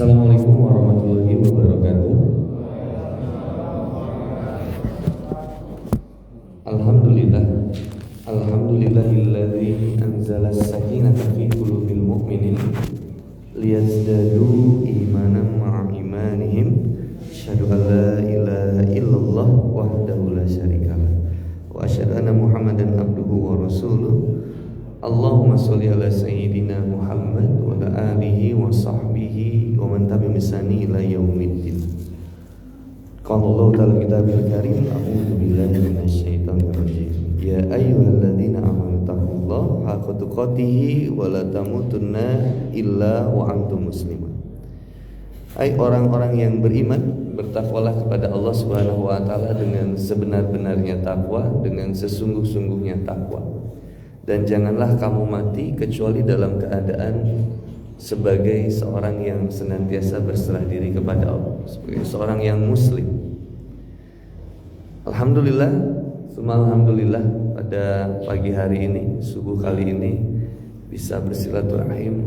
Assalamualaikum warahmatullahi wabarakatuh. Alhamdulillah, alhamdulillahilladzi anzala as-sakinata fi qulubil mu'minin liyazdadu imanan ma'a imanihim. Asyhadu an la ilaha illallah wahdahu la syarikalah wa asyhadu anna Muhammadan abduhu wa rasuluh. Allahumma sholli ala sayyidina Muhammad wa ala alihi wa sahbihi wa man tabi'ahum bi ihsan ila yaumiddin. Qala Allah ta'ala kitabil karim, a'udzu billahi minasyaitonir rajim. Ya ayyuhalladzina amanu taqullaha haqqa tuqatih wa la tamutunna illa wa antum muslimun. Hai orang-orang yang beriman, bertakwalah kepada Allah Subhanahu wa taala dengan sebenar-benarnya takwa, dengan sesungguh-sungguhnya takwa. Dan janganlah kamu mati kecuali dalam keadaan sebagai seorang yang senantiasa berserah diri kepada Allah, sebagai seorang yang muslim. Alhamdulillah, alhamdulillah pada pagi hari ini, subuh kali ini bisa bersilaturahim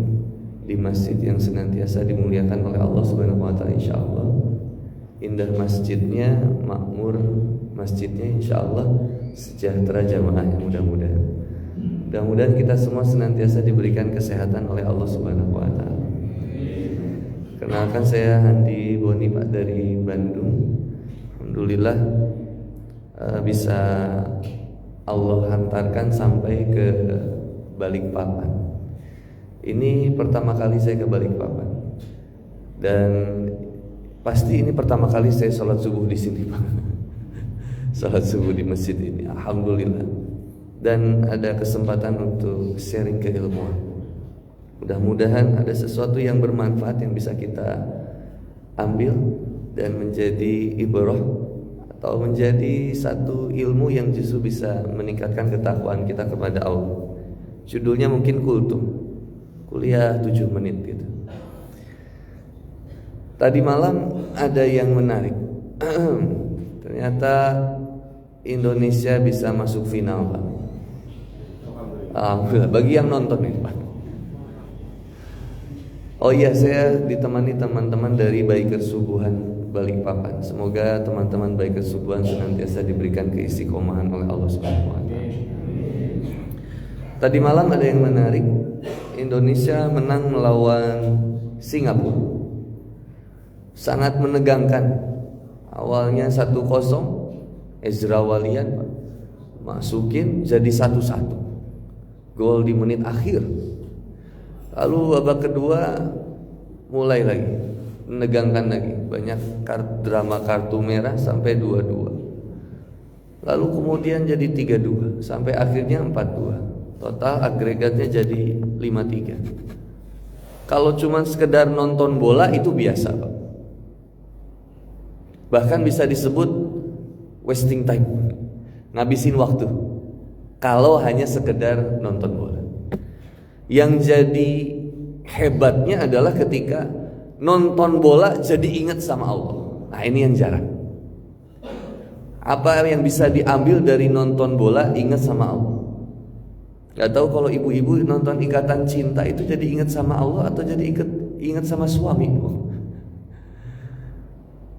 di masjid yang senantiasa dimuliakan oleh Allah Subhanahu wa taala, insyaallah. Indah masjidnya, makmur masjidnya, insyaallah sejahtera jamaahnya, mudah-mudahan. Mudah-mudahan kita semua senantiasa diberikan kesehatan oleh Allah Subhanahu wa taala. Kenalkan, saya Handi Boni Pak dari Bandung. Alhamdulillah bisa Allah hantarkan sampai ke Balikpapan. Ini pertama kali saya ke Balikpapan. Dan pasti ini pertama kali saya sholat subuh di sini, Pak. Sholat subuh di masjid ini. Alhamdulillah. Dan ada kesempatan untuk sharing keilmuan. Mudah-mudahan ada sesuatu yang bermanfaat yang bisa kita ambil dan menjadi ibrah atau menjadi satu ilmu yang justru bisa meningkatkan ketakwaan kita kepada Allah. Judulnya mungkin kultum, kuliah 7 menit gitu. Tadi malam ada yang menarik. Ternyata Indonesia bisa masuk final, Pak. Alhamdulillah, bagi yang nonton ini, Pak. Oh iya, saya ditemani teman-teman dari Bikers Subuhan Balikpapan. Semoga teman-teman Bikers Subuhan senantiasa diberikan keistiqomahan oleh Allah Subhanahu wa taala. Tadi malam ada yang menarik. Indonesia menang melawan Singapura. Sangat menegangkan. Awalnya 1-0, Ezra Walian, Pak, masukin jadi 1-1. Gol di menit akhir. Lalu babak kedua mulai lagi, menegangkan lagi. Banyak drama kartu merah sampai 2-2. Lalu kemudian jadi 3-2 sampai akhirnya 4-2. Total agregatnya jadi 5-3. Kalau cuma sekedar nonton bola itu biasa, Pak. Bahkan bisa disebut wasting time, ngabisin waktu. Kalau hanya sekedar nonton bola. Yang jadi hebatnya adalah ketika nonton bola jadi ingat sama Allah. Nah, ini yang jarang. Apa yang bisa diambil dari nonton bola ingat sama Allah? Gak tahu kalau ibu-ibu nonton Ikatan Cinta itu jadi ingat sama Allah atau jadi ingat sama suami.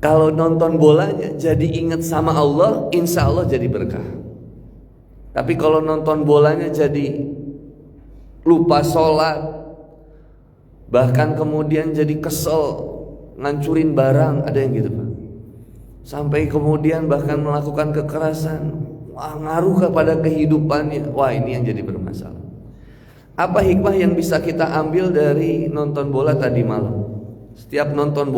Kalau nonton bolanya jadi ingat sama Allah, insya Allah jadi berkah. Tapi kalau nonton bolanya jadi lupa sholat, bahkan kemudian jadi kesel, ngancurin barang, ada yang gitu, Pak. Sampai kemudian bahkan melakukan kekerasan, ngaruh kepada kehidupannya. Wah, ini yang jadi bermasalah. Apa hikmah yang bisa kita ambil dari nonton bola tadi malam? Setiap nonton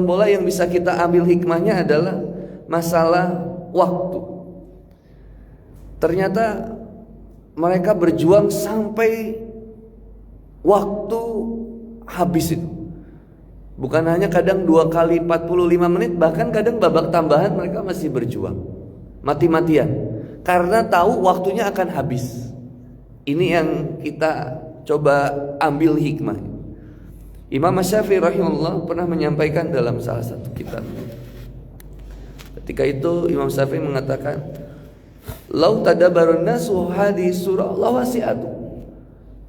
bola yang bisa kita ambil hikmahnya adalah masalah waktu. Ternyata mereka berjuang sampai waktu habis itu. Bukan hanya kadang 2 kali 45 menit, bahkan kadang babak tambahan mereka masih berjuang mati-matian karena tahu waktunya akan habis. Ini yang kita coba ambil hikmah. Imam Syafi'i rahimahullah pernah menyampaikan dalam salah satu kitab. Ketika itu Imam Syafi'i mengatakan, "Lau tadabbarun nasu hadhihi surah lawasi'atu."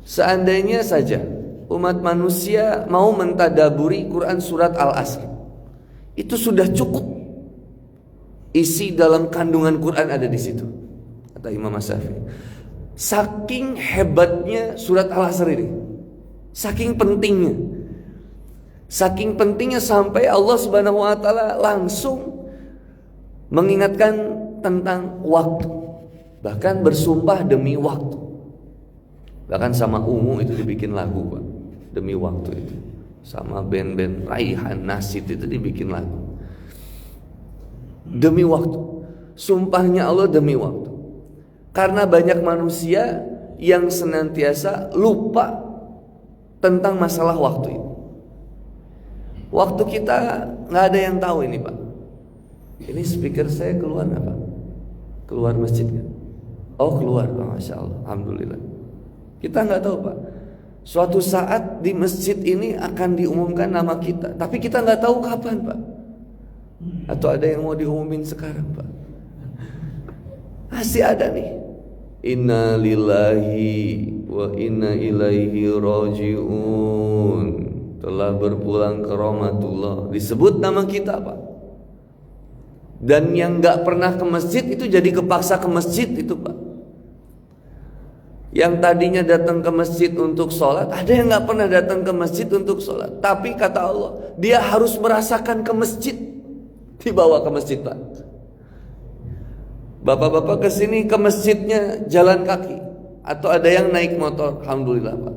Seandainya saja umat manusia mau mentadaburi Quran surat Al-Asr, itu sudah cukup isi dalam kandungan Quran ada di situ, kata Imam Syafi'i. Saking hebatnya surat Al-Asr ini, saking pentingnya sampai Allah Subhanahu wa taala langsung mengingatkan tentang waktu, bahkan bersumpah demi waktu. Bahkan sama Ungu itu dibikin lagu, Pak, demi waktu itu. Sama band-band Raihan, Nasid itu dibikin lagu. Demi waktu. Sumpahnya Allah demi waktu. Karena banyak manusia yang senantiasa lupa tentang masalah waktu itu. Waktu kita gak ada yang tahu ini, Pak. Ini speaker saya keluar gak, Pak? Keluar masjid gak? Oh keluar, Pak. Masya Allah, Alhamdulillah. Kita nggak tahu, Pak. Suatu saat di masjid ini akan diumumkan nama kita, tapi kita nggak tahu kapan, Pak. Atau ada yang mau diumumin sekarang, Pak? Masih ada nih. Inna lillahi wa inna ilaihi raji'un. Telah berpulang ke rahmatullah. Disebut nama kita, Pak. Dan yang nggak pernah ke masjid itu jadi kepaksa ke masjid itu, Pak. Yang tadinya datang ke masjid untuk sholat, ada yang gak pernah datang ke masjid untuk sholat. Tapi kata Allah, dia harus merasakan ke masjid. Dibawa ke masjid, Pak. Bapak-bapak kesini ke masjidnya jalan kaki, atau ada yang naik motor, Alhamdulillah, Pak.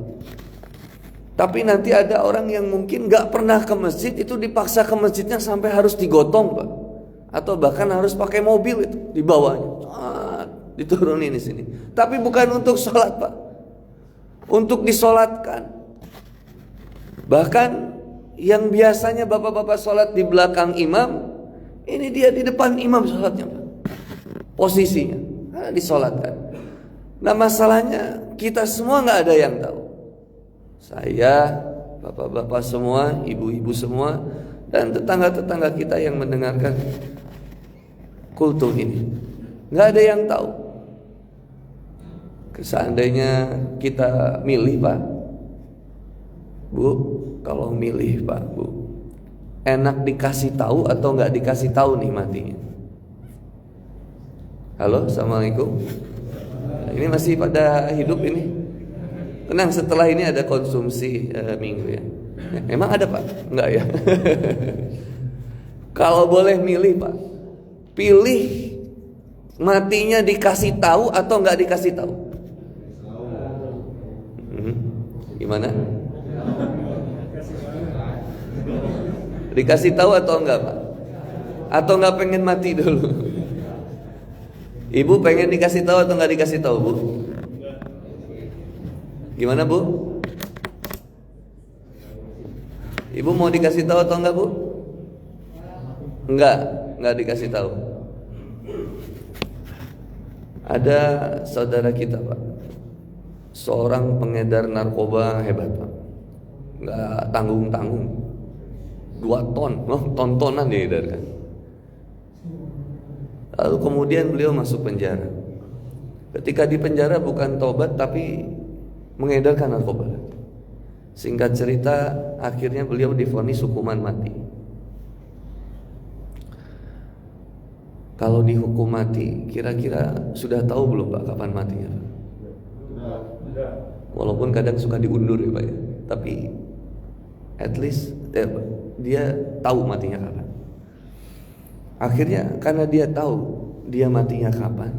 Tapi nanti ada orang yang mungkin gak pernah ke masjid, itu dipaksa ke masjidnya sampai harus digotong, Pak. Atau bahkan harus pakai mobil itu, dibawanya. Diturunin di sini. Tapi bukan untuk sholat, Pak. Untuk disolatkan. Bahkan yang biasanya bapak-bapak sholat di belakang imam, ini dia di depan imam sholatnya, Pak. Posisinya karena disolatkan. Nah masalahnya kita semua gak ada yang tahu. Saya, bapak-bapak semua, ibu-ibu semua, dan tetangga-tetangga kita yang mendengarkan kultum ini, gak ada yang tahu. Seandainya kita milih, Pak, Bu, kalau milih, Pak, Bu, enak dikasih tahu atau nggak dikasih tahu nih matinya? Halo, assalamualaikum. Ini masih pada hidup ini? Tenang, setelah ini ada konsumsi minggu ya. Emang ada, Pak? Enggak ya? Kalau boleh milih, Pak, pilih matinya dikasih tahu atau nggak dikasih tahu? Gimana? Dikasih tahu atau enggak, Pak? Atau enggak pengen mati dulu? Ibu pengen dikasih tahu atau enggak dikasih tahu, Bu? Gimana, Bu? Ibu mau dikasih tahu atau enggak, Bu? Enggak dikasih tahu. Ada saudara kita, Pak, seorang pengedar narkoba hebat, Pak. Nggak tanggung-tanggung, 2 ton, tontonan diedarkan. Lalu kemudian beliau masuk penjara. Ketika di penjara bukan tobat tapi mengedarkan narkoba. Singkat cerita, akhirnya beliau divonis hukuman mati. Kalau dihukum mati, kira-kira sudah tahu belum, Pak, kapan matinya, Pak? Walaupun kadang suka diundur ya, Pak ya. Tapi at least dia tahu matinya kapan. Akhirnya karena dia tahu dia matinya kapan,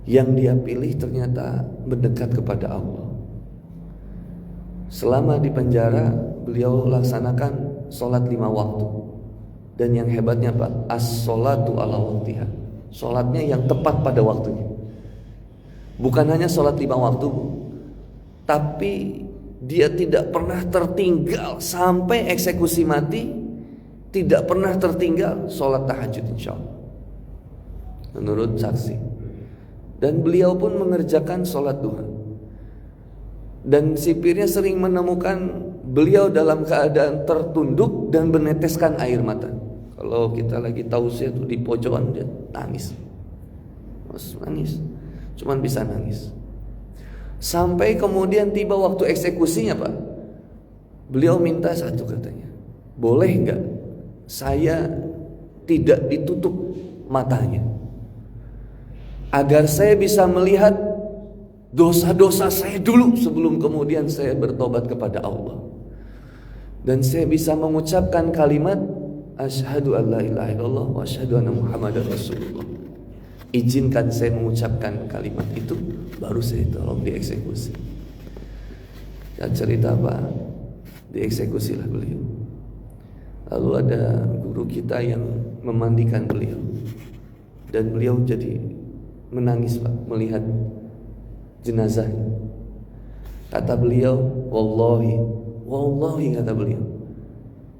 yang dia pilih ternyata mendekat kepada Allah. Selama di penjara beliau laksanakan sholat 5 waktu. Dan yang hebatnya, Pak, as-sholatu ala waktiha. Sholatnya yang tepat pada waktunya. Bukan hanya sholat 5 waktu, tapi dia tidak pernah tertinggal sampai eksekusi mati. Tidak pernah tertinggal sholat tahajud, insya Allah, menurut saksi. Dan beliau pun mengerjakan sholat duha. Dan sipirnya sering menemukan beliau dalam keadaan tertunduk dan meneteskan air mata. Kalau kita lagi tausiah tuh di pojokan dia nangis. Terus nangis. Cuman bisa nangis. Sampai kemudian tiba waktu eksekusinya Pak, beliau minta satu katanya, boleh nggak saya tidak ditutup matanya, agar saya bisa melihat dosa-dosa saya dulu sebelum kemudian saya bertobat kepada Allah, dan saya bisa mengucapkan kalimat asyhadu an la ilaha illallah wa asyhadu anna muhammadar rasulullah. Izinkan saya mengucapkan kalimat itu, baru saya tolong dieksekusi. Dan cerita apa? Dieksekusilah beliau. Lalu ada guru kita yang memandikan beliau, dan beliau jadi menangis Pak melihat jenazahnya. Kata beliau, wallahi kata beliau,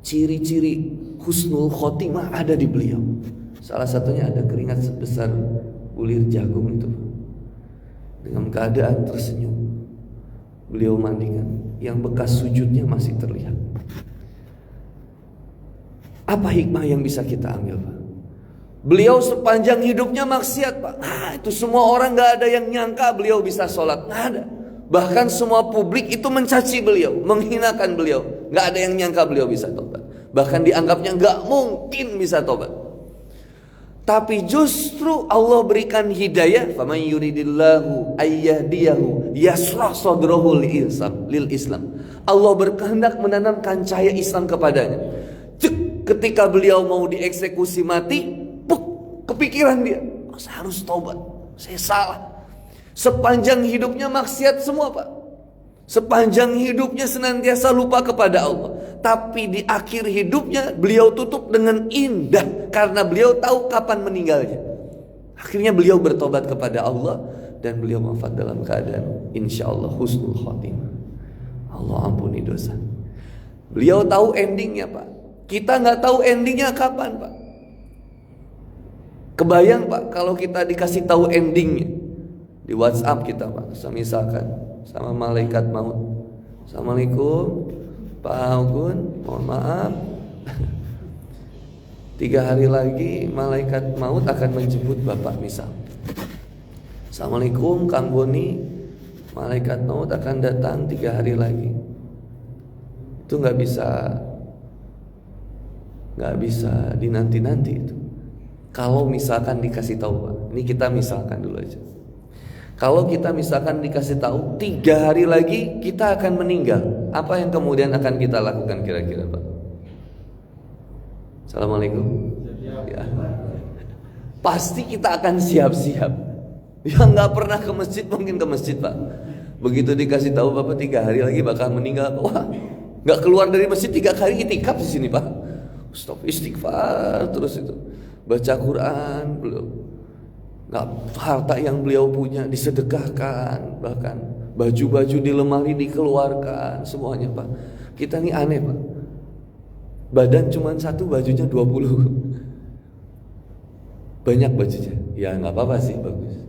ciri-ciri husnul khotimah ada di beliau. Salah satunya ada keringat sebesar bulir jagung itu. Dengan keadaan tersenyum, beliau mandikan, yang bekas sujudnya masih terlihat. Apa hikmah yang bisa kita ambil Pak? Beliau sepanjang hidupnya maksiat Pak. Itu semua orang gak ada yang nyangka beliau bisa sholat, gak ada. Bahkan semua publik itu mencaci beliau, menghinakan beliau. Gak ada yang nyangka beliau bisa tobat. Bahkan dianggapnya gak mungkin bisa tobat. Tapi justru Allah berikan hidayah. Faman yuridillahu ayyahdiyahu yashrah sadrahu lil Islam. Allah berkehendak menanamkan cahaya Islam kepadanya. Ketika beliau mau dieksekusi mati, kepikiran dia, saya harus taubat, saya salah. Sepanjang hidupnya maksiat semua Pak. Sepanjang hidupnya senantiasa lupa kepada Allah. Tapi di akhir hidupnya beliau tutup dengan indah, karena beliau tahu kapan meninggalnya. Akhirnya beliau bertobat kepada Allah, dan beliau wafat dalam keadaan insyaallah husnul khotimah. Allah ampuni dosa. Beliau tahu endingnya Pak. Kita nggak tahu endingnya kapan Pak. Kebayang Pak kalau kita dikasih tahu endingnya di WhatsApp kita Pak, misalkan sama malaikat maut, assalamualaikum Pak Agun, mohon maaf 3 hari lagi malaikat maut akan menjemput Bapak misal. Assalamualaikum Kang Boni, malaikat maut akan datang 3 hari lagi. Itu nggak bisa dinanti-nanti itu. Kalau misalkan dikasih tahu Pak, ini kita misalkan dulu aja. Kalau kita misalkan dikasih tahu 3 hari lagi kita akan meninggal, apa yang kemudian akan kita lakukan kira-kira Pak? Assalamualaikum. Ya. Pasti kita akan siap-siap. Yang nggak pernah ke masjid mungkin ke masjid Pak. Begitu dikasih tahu Bapak 3 hari lagi bakal meninggal, wah nggak keluar dari masjid 3 hari itikaf di sini Pak. Stop istighfar terus itu. Baca Quran belum. Nggak, harta yang beliau punya disedekahkan, bahkan baju-baju di lemari dikeluarkan semuanya Pak. Kita ini aneh Pak. Badan cuma 1, bajunya 20. Banyak bajunya. Ya nggak apa-apa sih, bagus.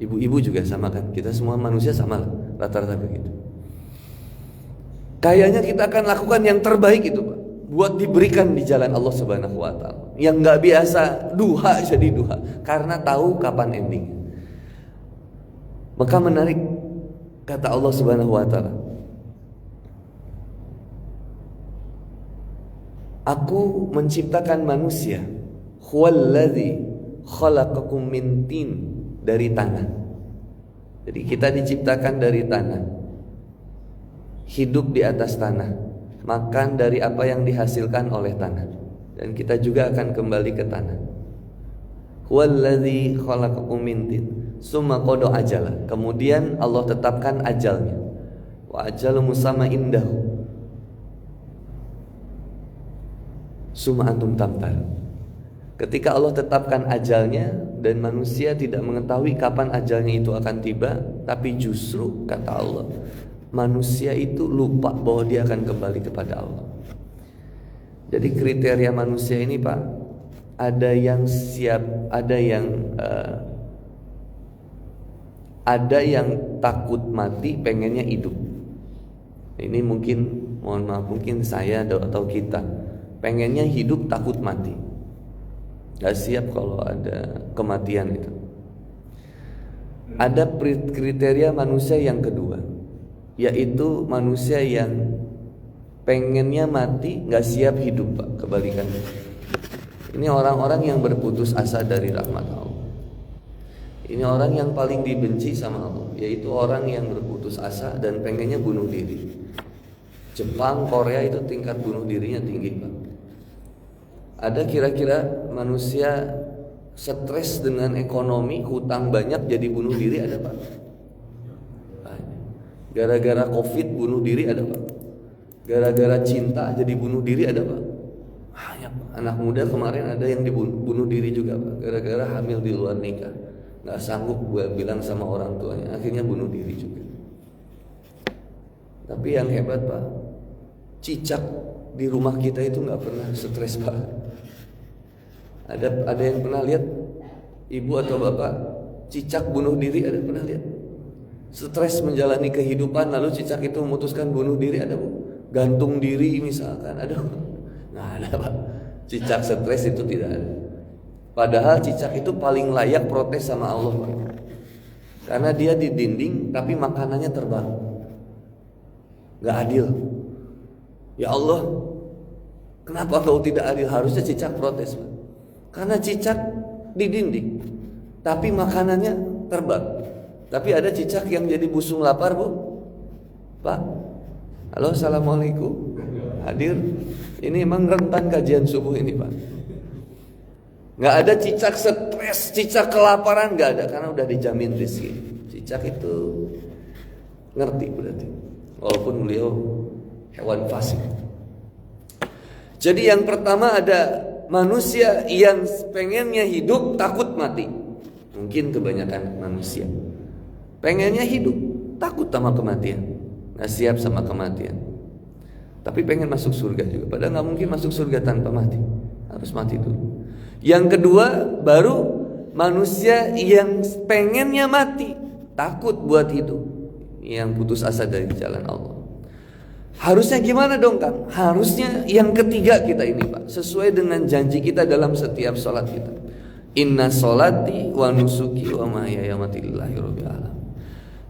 Ibu-ibu juga sama kan. Kita semua manusia sama lah, rata-rata begitu. Kayaknya kita akan lakukan yang terbaik itu Pak, buat diberikan di jalan Allah Subhanahu wa taala. Yang nggak biasa duha jadi duha, karena tahu kapan ending. Maka menarik kata Allah Subhanahu wa taala, Aku menciptakan manusia, huwallazi khalaqakum min tin, dari tanah. Jadi kita diciptakan dari tanah, hidup di atas tanah, makan dari apa yang dihasilkan oleh tanah, dan kita juga akan kembali ke tanah. Huwallazi khalaqakum min tin summa qada ajala, kemudian Allah tetapkan ajalnya. Wa ajalu musamma indahu summa antum tamtar. Ketika Allah tetapkan ajalnya dan manusia tidak mengetahui kapan ajalnya itu akan tiba, tapi justru kata Allah, manusia itu lupa bahwa dia akan kembali kepada Allah. Jadi kriteria manusia ini Pak, ada yang siap, ada yang takut mati, pengennya hidup. Ini mungkin, mohon maaf, mungkin saya atau kita pengennya hidup takut mati, gak siap kalau ada kematian itu. Ada kriteria manusia yang kedua, yaitu manusia yang pengennya mati, gak siap hidup, Pak. Kebalikannya, ini orang-orang yang berputus asa dari rahmat Allah. Ini orang yang paling dibenci sama Allah, yaitu orang yang berputus asa dan pengennya bunuh diri. Jepang, Korea itu tingkat bunuh dirinya tinggi, Pak. Ada kira-kira manusia stres dengan ekonomi, hutang banyak jadi bunuh diri, ada Pak? Gara-gara COVID bunuh diri, ada Pak? Gara-gara cinta jadi bunuh diri, ada Pak? Banyak, Pak. Anak muda kemarin ada yang dibunuh diri juga, Pak, gara-gara hamil di luar nikah, nggak sanggup buat bilang sama orang tuanya, akhirnya bunuh diri juga. Tapi yang hebat, Pak, cicak di rumah kita itu nggak pernah stres, Pak. Ada yang pernah lihat ibu atau bapak cicak bunuh diri? Ada pernah lihat? Stres menjalani kehidupan lalu cicak itu memutuskan bunuh diri, ada Bu? Gantung diri misalkan, ada? Nggak ada, Pak. Cicak stres itu tidak ada. Padahal cicak itu paling layak protes sama Allah, Pak. Karena dia di dinding tapi makanannya terbang. Nggak adil. Ya Allah, kenapa kau tidak adil? Harusnya cicak protes, Pak. Karena cicak di dinding tapi makanannya terbang. Tapi ada cicak yang jadi busung lapar, Bu. Pak, halo, assalamualaikum. Hadir. Ini emang rentan kajian subuh ini, Pak. Nggak ada cicak stres, cicak kelaparan, nggak ada, karena udah dijamin rezeki. Cicak itu ngerti berarti, walaupun beliau hewan fasik. Jadi yang pertama ada manusia yang pengennya hidup takut mati. Mungkin kebanyakan manusia pengennya hidup takut sama kematian, nggak siap sama kematian. Tapi pengen masuk surga juga, padahal nggak mungkin masuk surga tanpa mati, harus mati dulu. Yang kedua baru manusia yang pengennya mati, takut buat hidup, yang putus asa dari jalan Allah. Harusnya gimana dong, Kang? Harusnya yang ketiga kita ini, Pak, sesuai dengan janji kita dalam setiap sholat kita. Inna sholati wa nusuki wa mahyaya wa mamati lillahi rabbil alamin.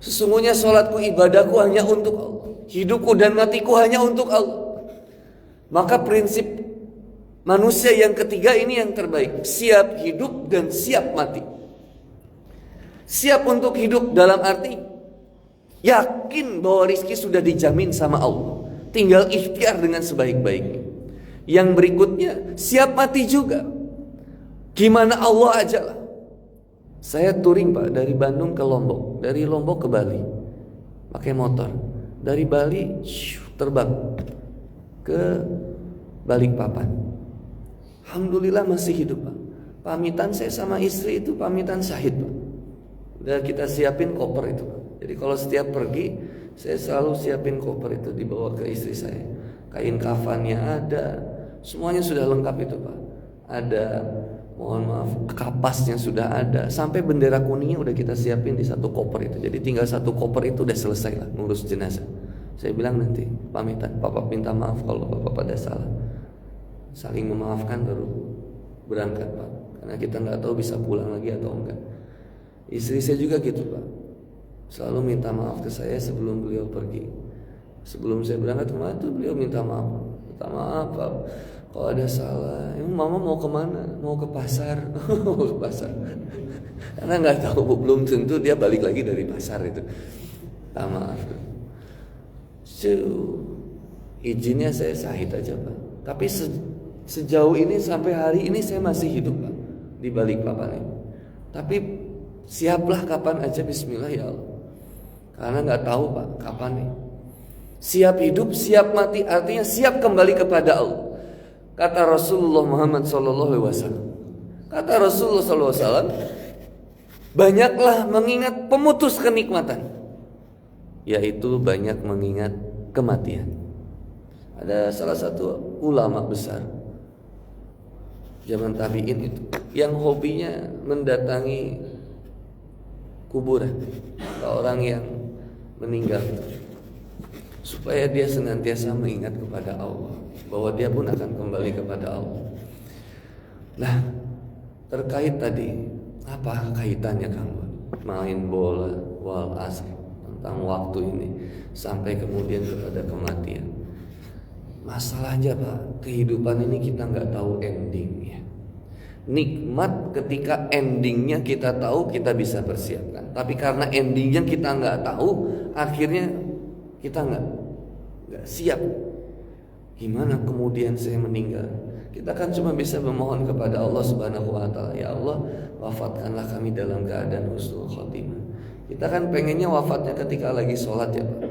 Sesungguhnya sholatku, ibadahku hanya untuk Allah, hidupku dan matiku hanya untuk Allah. Maka prinsip manusia yang ketiga ini yang terbaik, siap hidup dan siap mati. Siap untuk hidup dalam arti yakin bahwa rizki sudah dijamin sama Allah, tinggal ikhtiar dengan sebaik-baiknya. Yang berikutnya siap mati juga. Gimana Allah ajalah. Saya touring, Pak, dari Bandung ke Lombok, dari Lombok ke Bali, pakai motor. Dari Bali terbang ke Balikpapan. Alhamdulillah masih hidup, Pak. Pamitan saya sama istri itu pamitan syahid, Pak. Udah kita siapin koper itu, Pak. Jadi kalau setiap pergi, saya selalu siapin koper itu dibawa ke istri saya. Kain kafannya ada, semuanya sudah lengkap itu, Pak. Ada, mohon maaf, kapasnya sudah ada, sampai bendera kuningnya udah kita siapin di satu koper itu. Jadi tinggal satu koper itu udah selesai lah ngurus jenazah. Saya bilang nanti pamitan, Papa minta maaf kalau Bapak pada salah. Saling memaafkan baru berangkat, Pak. Karena kita nggak tahu bisa pulang lagi atau enggak. Istri saya juga gitu, Pak. Selalu minta maaf ke saya sebelum beliau pergi. Sebelum saya berangkat kemana tuh beliau minta maaf. Minta maaf, Pak, kalau ada salah. Emang Mama mau kemana? Mau ke pasar. Mau ke pasar. Karena nggak tahu, belum tentu dia balik lagi dari pasar itu. Minta maaf. Izinnya saya syahid aja, Pak. Tapi sejauh ini sampai hari ini saya masih hidup, Pak, di Balikpapan ini. Tapi siaplah kapan aja, bismillah ya Allah. Karena nggak tahu, Pak, kapan nih. Siap hidup, siap mati, artinya siap kembali kepada Allah. Kata Rasulullah Muhammad SAW. Kata Rasulullah SAW, banyaklah mengingat pemutus kenikmatan, yaitu banyak mengingat kematian. Ada salah satu ulama besar zaman tabi'in itu yang hobinya mendatangi kuburan orang yang meninggal itu, supaya dia senantiasa mengingat kepada Allah, bahwa dia pun akan kembali kepada Allah. Nah, terkait tadi, apa kaitannya, Kang? main bola wal asr, tentang waktu ini sampai kemudian kepada kematian. Masalahnya Pak, kehidupan ini kita nggak tahu endingnya. Nikmat ketika endingnya kita tahu, kita bisa persiapkan. Tapi karena endingnya kita nggak tahu, akhirnya kita nggak siap. Gimana kemudian saya meninggal? Kita kan cuma bisa memohon kepada Allah Subhanahu wa Ta'ala, ya Allah, wafatkanlah kami dalam keadaan husnul khotimah. Kita kan pengennya wafatnya ketika lagi sholat ya Pak.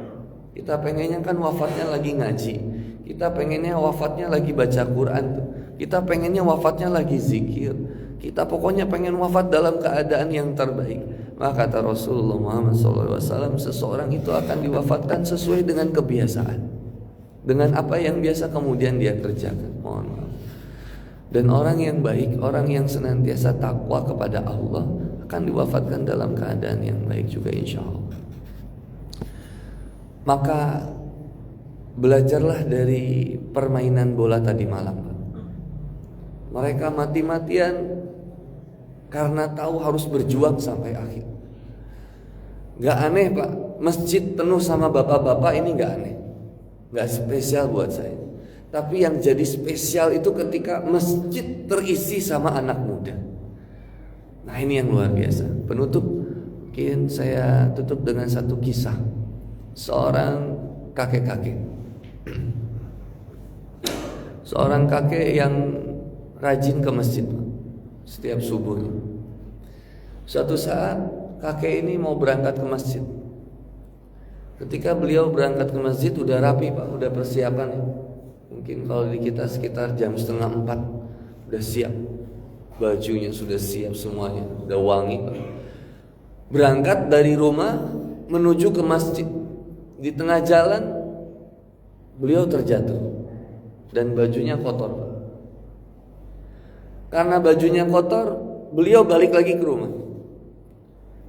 Kita pengennya kan wafatnya lagi ngaji. Kita pengennya wafatnya lagi baca Quran tuh. Kita pengennya wafatnya lagi zikir. Kita pokoknya pengen wafat dalam keadaan yang terbaik. Maka kata Rasulullah Muhammad SAW, seseorang itu akan diwafatkan sesuai dengan kebiasaan, dengan apa yang biasa kemudian dia kerjakan. Mohon maaf. Dan orang yang baik, orang yang senantiasa takwa kepada Allah, akan diwafatkan dalam keadaan yang baik juga insya Allah. Maka belajarlah dari permainan bola tadi malam Pak. Mereka mati-matian karena tahu harus berjuang sampai akhir. Gak aneh Pak, masjid penuh sama bapak-bapak ini gak aneh, gak spesial buat saya. Tapi yang jadi spesial itu ketika masjid terisi sama anak muda. Nah ini yang luar biasa. Penutup, mungkin saya tutup dengan satu kisah seorang kakek-kakek. Seorang kakek yang rajin ke masjid setiap subuhnya. Suatu saat kakek ini mau berangkat ke masjid. Ketika beliau berangkat ke masjid udah rapi Pak, udah persiapan ya. Mungkin kalau di kita sekitar jam 3:30 udah siap. Bajunya sudah siap semuanya, udah wangi Pak. Berangkat dari rumah menuju ke masjid. Di tengah jalan beliau terjatuh dan bajunya kotor Pak. Karena bajunya kotor, beliau balik lagi ke rumah.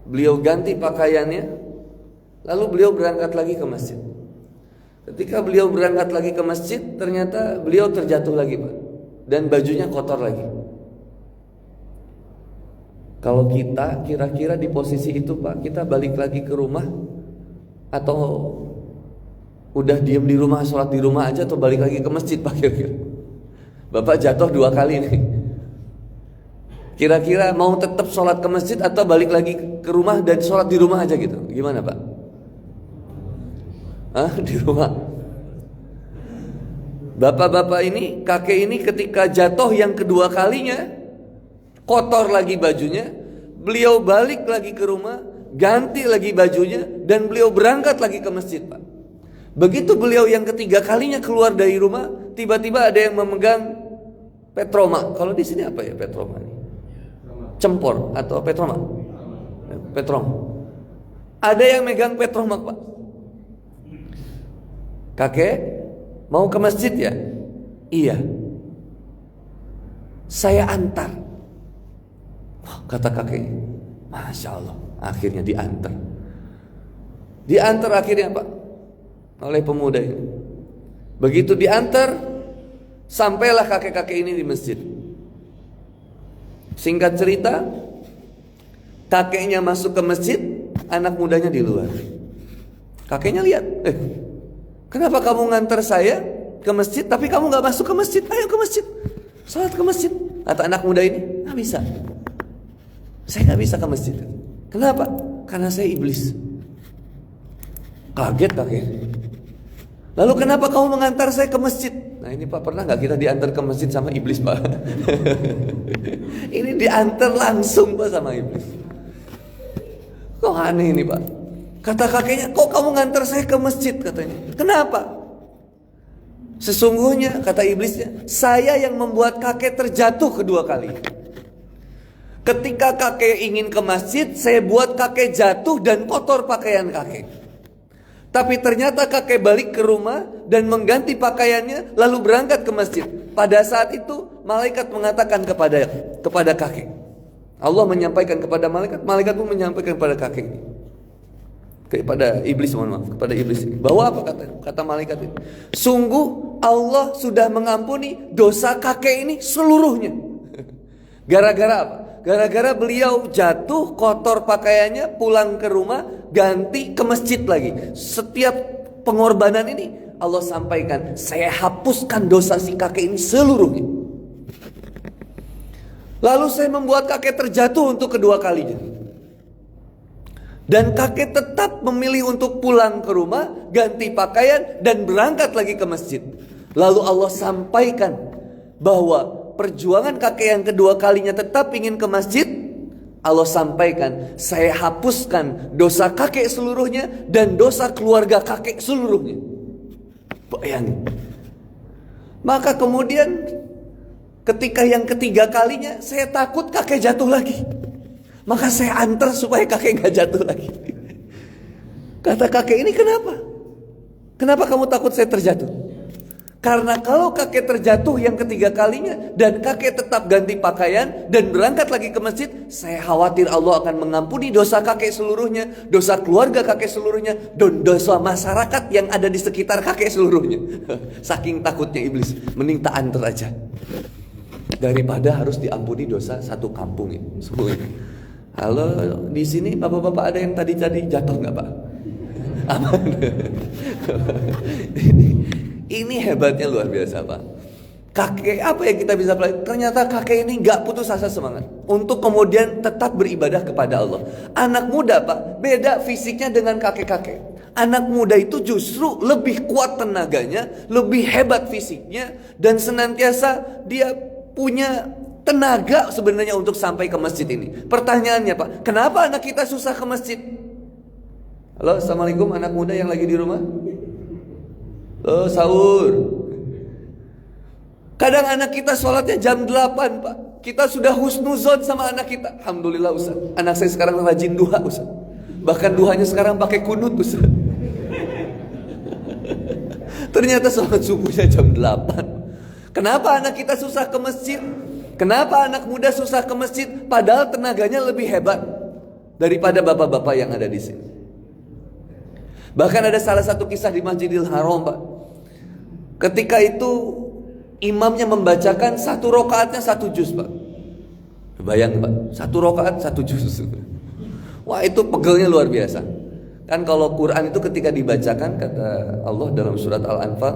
Beliau ganti pakaiannya, lalu beliau berangkat lagi ke masjid. Ketika beliau berangkat lagi ke masjid, ternyata beliau terjatuh lagi Pak, dan bajunya kotor lagi. Kalau kita kira-kira di posisi itu Pak, kita balik lagi ke rumah atau udah diam di rumah, sholat di rumah aja, atau balik lagi ke masjid Pak kira-kira? Bapak jatuh 2 kali nih. Kira-kira mau tetap sholat ke masjid atau balik lagi ke rumah dan sholat di rumah aja gitu? Gimana Pak? Di rumah. Bapak-bapak ini, kakek ini ketika jatuh yang kedua kalinya, kotor lagi bajunya, beliau balik lagi ke rumah, ganti lagi bajunya, dan beliau berangkat lagi ke masjid Pak. Begitu beliau yang ketiga kalinya keluar dari rumah, tiba-tiba ada yang memegang petroma. Kalau di sini apa ya petroma ini? Cempor atau petroma? Petrom. Ada yang megang petroma Pak. Kakek mau ke masjid ya? Iya. Saya antar. Kata kakek, Masya Allah, akhirnya diantar. Diantar akhirnya Pak oleh pemuda ini. Begitu diantar, sampailah kakek-kakek ini di masjid. Singkat cerita, kakeknya masuk ke masjid, anak mudanya di luar. Kakeknya lihat, kenapa kamu ngantar saya ke masjid tapi kamu gak masuk ke masjid? Ayo ke masjid, sholat ke masjid. Kata anak muda ini, gak bisa. Saya gak bisa ke masjid. Kenapa? Karena saya iblis. Kaget kakek. Lalu kenapa kamu mengantar saya ke masjid? Nah ini Pak, pernah gak kita diantar ke masjid sama iblis Pak? Ini diantar langsung Pak sama iblis. Kok aneh ini Pak? Kata kakeknya, kok kamu ngantar saya ke masjid katanya? Kenapa? Sesungguhnya kata iblisnya, saya yang membuat kakek terjatuh kedua kali. Ketika kakek ingin ke masjid, saya buat kakek jatuh dan kotor pakaian kakek. Tapi ternyata kakek balik ke rumah dan mengganti pakaiannya lalu berangkat ke masjid. Pada saat itu malaikat mengatakan kepada kakek. Allah menyampaikan kepada malaikat, malaikat pun menyampaikan kepada kakek. Kepada iblis, mohon maaf, kepada iblis. Bahwa apa kata malaikat itu? Sungguh Allah sudah mengampuni dosa kakek ini seluruhnya. Gara-gara apa? Gara-gara beliau jatuh, kotor pakaiannya, pulang ke rumah, ganti ke masjid lagi. Setiap pengorbanan ini Allah sampaikan, saya hapuskan dosa si kakek ini seluruhnya. Lalu saya membuat kakek terjatuh untuk kedua kalinya. Dan kakek tetap memilih untuk pulang ke rumah, ganti pakaian, dan berangkat lagi ke masjid. Lalu Allah sampaikan bahwa perjuangan kakek yang kedua kalinya tetap ingin ke masjid. Allah sampaikan, saya hapuskan dosa kakek seluruhnya dan dosa keluarga kakek seluruhnya. Bayangin. Maka kemudian ketika yang ketiga kalinya, saya takut kakek jatuh lagi. Maka saya antar supaya kakek gak jatuh lagi. Kata kakek ini, kenapa? Kenapa kamu takut saya terjatuh? Karena kalau kakek terjatuh yang ketiga kalinya dan kakek tetap ganti pakaian dan berangkat lagi ke masjid, saya khawatir Allah akan mengampuni dosa kakek seluruhnya, dosa keluarga kakek seluruhnya, dan dosa masyarakat yang ada di sekitar kakek seluruhnya. Saking takutnya iblis, mending tak antar aja daripada harus diampuni dosa satu kampung ya. Semuanya. Halo, di sini bapak-bapak ada yang tadi jatuh nggak Pak? Aman. Ini hebatnya luar biasa Pak. Kakek apa yang kita bisa pelajari? Ternyata kakek ini nggak putus asa semangat untuk kemudian tetap beribadah kepada Allah. Anak muda Pak, beda fisiknya dengan kakek-kakek. Anak muda itu justru lebih kuat tenaganya, lebih hebat fisiknya, dan senantiasa dia punya tenaga sebenarnya untuk sampai ke masjid ini. Pertanyaannya Pak, kenapa anak kita susah ke masjid? Halo, assalamualaikum anak muda yang lagi di rumah. Sahur. Kadang anak kita sholatnya jam 8 Pak. Kita sudah husnuzon sama anak kita. Alhamdulillah Ustaz, anak saya sekarang rajin duha Ustaz. Bahkan duhanya sekarang pakai kunut Ustaz. Ternyata sholat subuhnya jam 8. Kenapa anak kita susah ke masjid? Kenapa anak muda susah ke masjid padahal tenaganya lebih hebat daripada bapak-bapak yang ada di sini? Bahkan ada salah satu kisah di Masjidil Haram Pak. Ketika itu imamnya membacakan satu rakaatnya 1 juz Pak. Bayangin Pak, 1 rakaat 1 juz. Wah, itu pegelnya luar biasa. Kan kalau Quran itu ketika dibacakan, kata Allah dalam surat Al-Anfal,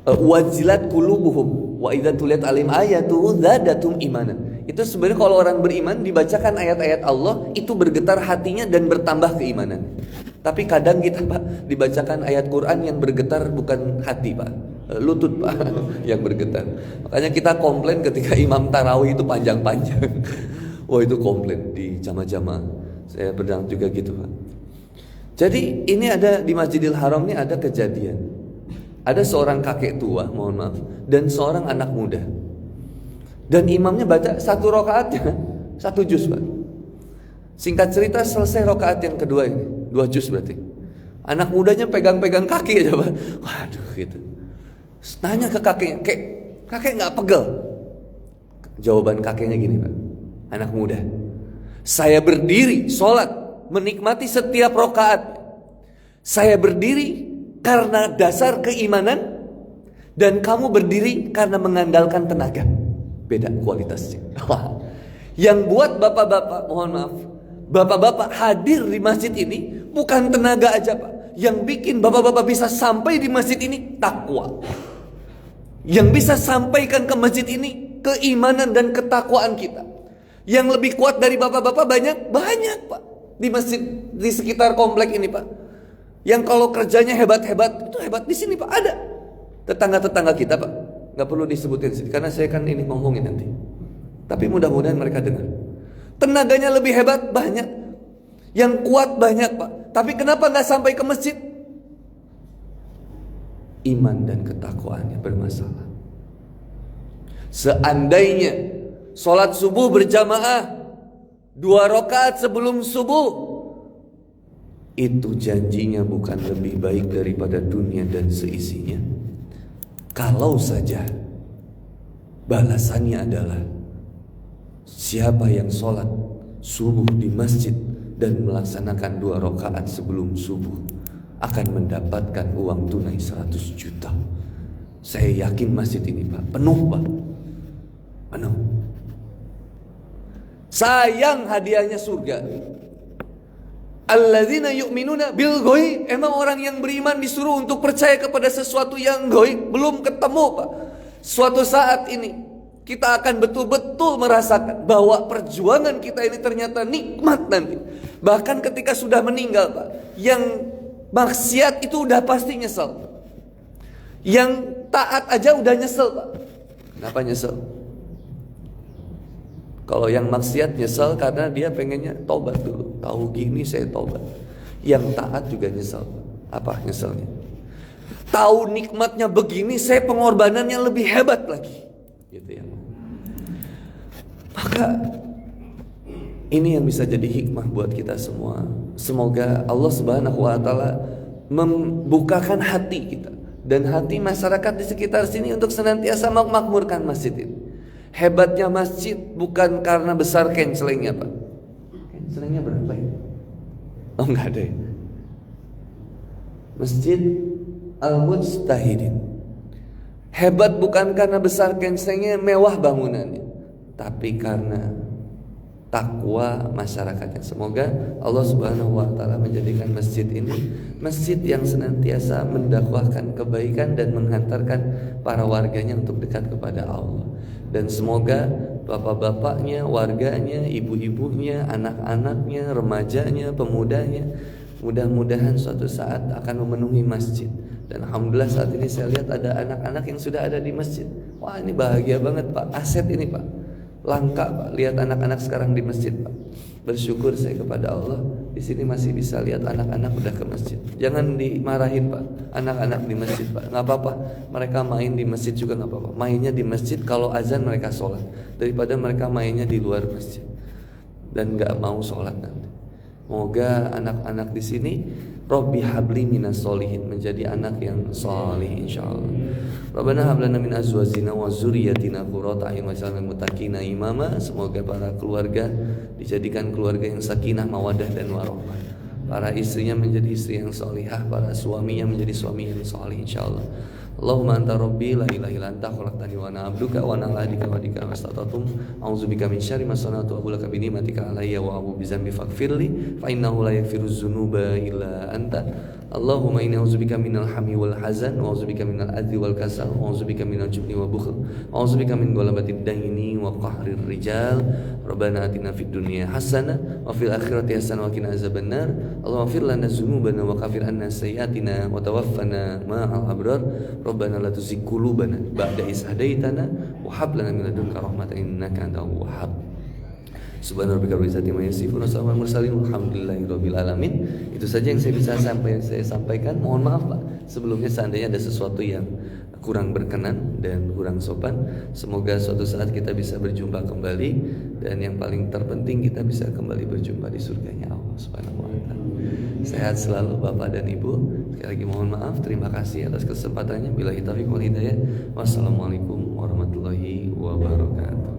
wajilat qulubuhum wa idza tuliyat alim ayatuhu zadatum imanan. Itu sebenarnya kalau orang beriman dibacakan ayat-ayat Allah, itu bergetar hatinya dan bertambah keimanan. Tapi kadang kita Pak dibacakan ayat Quran yang bergetar bukan hati Pak, lutut Pak yang bergetar. Makanya kita komplain ketika imam tarawih itu panjang-panjang. Wah, itu komplain di jamaah-jamaah. Saya pernah juga gitu Pak. Jadi ini ada di Masjidil Haram ini ada kejadian. Ada seorang kakek tua, mohon maaf, dan seorang anak muda. Dan imamnya baca 1 rakaatnya 1 juz Pak. Singkat cerita selesai rakaat yang kedua ini 2 juz berarti. Anak mudanya pegang-pegang kaki aja Pak. Waduh gitu. Tanya ke kakeknya, kakek gak pegel? Jawaban kakeknya gini Pak. Anak muda, saya berdiri sholat menikmati setiap rakaat. Saya berdiri karena dasar keimanan, dan kamu berdiri karena mengandalkan tenaga. Beda kualitasnya. Yang buat bapak-bapak, mohon maaf, bapak-bapak hadir di masjid ini bukan tenaga aja Pak. Yang bikin bapak-bapak bisa sampai di masjid ini takwa. Yang bisa sampaikan ke masjid ini keimanan dan ketakwaan kita. Yang lebih kuat dari bapak-bapak banyak Pak. Di masjid di sekitar komplek ini Pak. Yang kalau kerjanya hebat-hebat, itu hebat di sini Pak, ada. Tetangga-tetangga kita Pak, nggak perlu disebutin karena saya kan ini ngomongin nanti. Tapi mudah-mudahan mereka dengar. Tenaganya lebih hebat banyak, yang kuat banyak Pak. Tapi kenapa nggak sampai ke masjid? Iman dan ketakwaannya bermasalah. Seandainya sholat subuh berjamaah 2 rakaat sebelum subuh, itu janjinya bukan lebih baik daripada dunia dan seisinya. Kalau saja balasannya adalah siapa yang sholat subuh di masjid dan melaksanakan 2 rakaat sebelum subuh akan mendapatkan uang tunai 100 juta. Saya yakin masjid ini Pak penuh Pak, penuh. sayang hadiahnya surga. Alladzina yu'minuna bil ghaib. Emang orang yang beriman disuruh untuk percaya kepada sesuatu yang ghaib, belum ketemu, Pak. Suatu saat ini kita akan betul-betul merasakan bahwa perjuangan kita ini ternyata nikmat nanti. Bahkan ketika sudah meninggal, Pak, yang maksiat itu udah pasti nyesel. Yang taat aja udah nyesel, Pak. Kenapa nyesel? Kalau yang maksiat nyesel karena dia pengennya tobat dulu. Tahu gini saya tobat. Yang taat juga nyesel. Apa nyeselnya? Tahu nikmatnya begini, saya pengorbanannya lebih hebat lagi. Gitu ya. Maka ini yang bisa jadi hikmah buat kita semua. Semoga Allah Subhanahu wa taala membukakan hati kita dan hati masyarakat di sekitar sini untuk senantiasa memakmurkan masjid ini. Hebatnya masjid bukan karena besar kencelengnya, Pak. Kencelengnya berapa ya? Oh, enggak ada ya. Masjid Al-Mujtahidin. Hebat bukan karena besar kencelengnya, mewah bangunannya, tapi karena takwa masyarakatnya. Semoga Allah Subhanahu wa taala menjadikan masjid ini masjid yang senantiasa mendakwahkan kebaikan dan menghantarkan para warganya untuk dekat kepada Allah. Dan semoga bapak-bapaknya, warganya, ibu-ibunya, anak-anaknya, remajanya, pemudanya, mudah-mudahan suatu saat akan memenuhi masjid. Dan alhamdulillah saat ini saya lihat ada anak-anak yang sudah ada di masjid. Wah, ini bahagia banget, Pak. Aset ini, Pak. Langka, Pak. Lihat anak-anak sekarang di masjid, Pak. Bersyukur saya kepada Allah, di sini masih bisa lihat anak-anak udah ke masjid. Jangan dimarahin, Pak, anak-anak di masjid, Pak. Nggak apa-apa, mereka main di masjid juga nggak apa-apa. Mainnya di masjid, kalau azan mereka sholat, daripada mereka mainnya di luar masjid dan nggak mau sholat nanti. Moga anak-anak di sini Rabbi habli minas solihin, menjadi anak yang solih insyaallah. Rabbana hab lana min azwajina wa dzurriyyatina qurrata a'yun waj'alna lil muttaqina imama. Semoga para keluarga dijadikan keluarga yang sakinah, mawaddah dan warahmah. Para istrinya menjadi istri yang solihah, para suaminya menjadi suami yang solih insyaallah. Allahumma anta rabbi la ilaha illa anta khalaqtani wa ana abduka wa ana ala ahdika wa wa'dika mastata'tum a'udzubika min syarri ma sana'tu wa a'udzu bika bi ni'matika alayya wa a'udzu bi dzambi faghfirli fa innahu la yaghfiru dzunuba illa anta. Allahumma inni a'udzubika minal hammi wal hazan wa a'udzubika minal adzi wal kasal wa a'udzubika minal jubni wa bukhl wa a'udzubika min ghalabatid daini wa qahrir rijal. Rabbana atina fid dunya hasanah wa fil akhirati hasanah wa qina azabannar. Allahumma fir lana dzunubana wa kafir anna sayyi'atina wa tawaffana ma'al abrar. Rabbana la tuzigh qulubana ba'da idh hadaitana wa hab lana min ladunka rahmatan innaka antal wahhab. Subhana rabbika rabbil izzati amma yasifun wa salamun mursalin walhamdulillahirabbil alamin. Itu saja yang saya bisa sampaikan. Mohon maaf, Pak, sebelumnya seandainya ada sesuatu yang kurang berkenan dan kurang sopan. Semoga suatu saat kita bisa berjumpa kembali, dan yang paling terpenting kita bisa kembali berjumpa di surganya Allah Subhanahu wa taala. Sehat selalu Bapak dan Ibu. Sekali lagi mohon maaf, terima kasih atas kesempatannya. Billahi taufiq wal hidayah. Wassalamualaikum warahmatullahi wabarakatuh.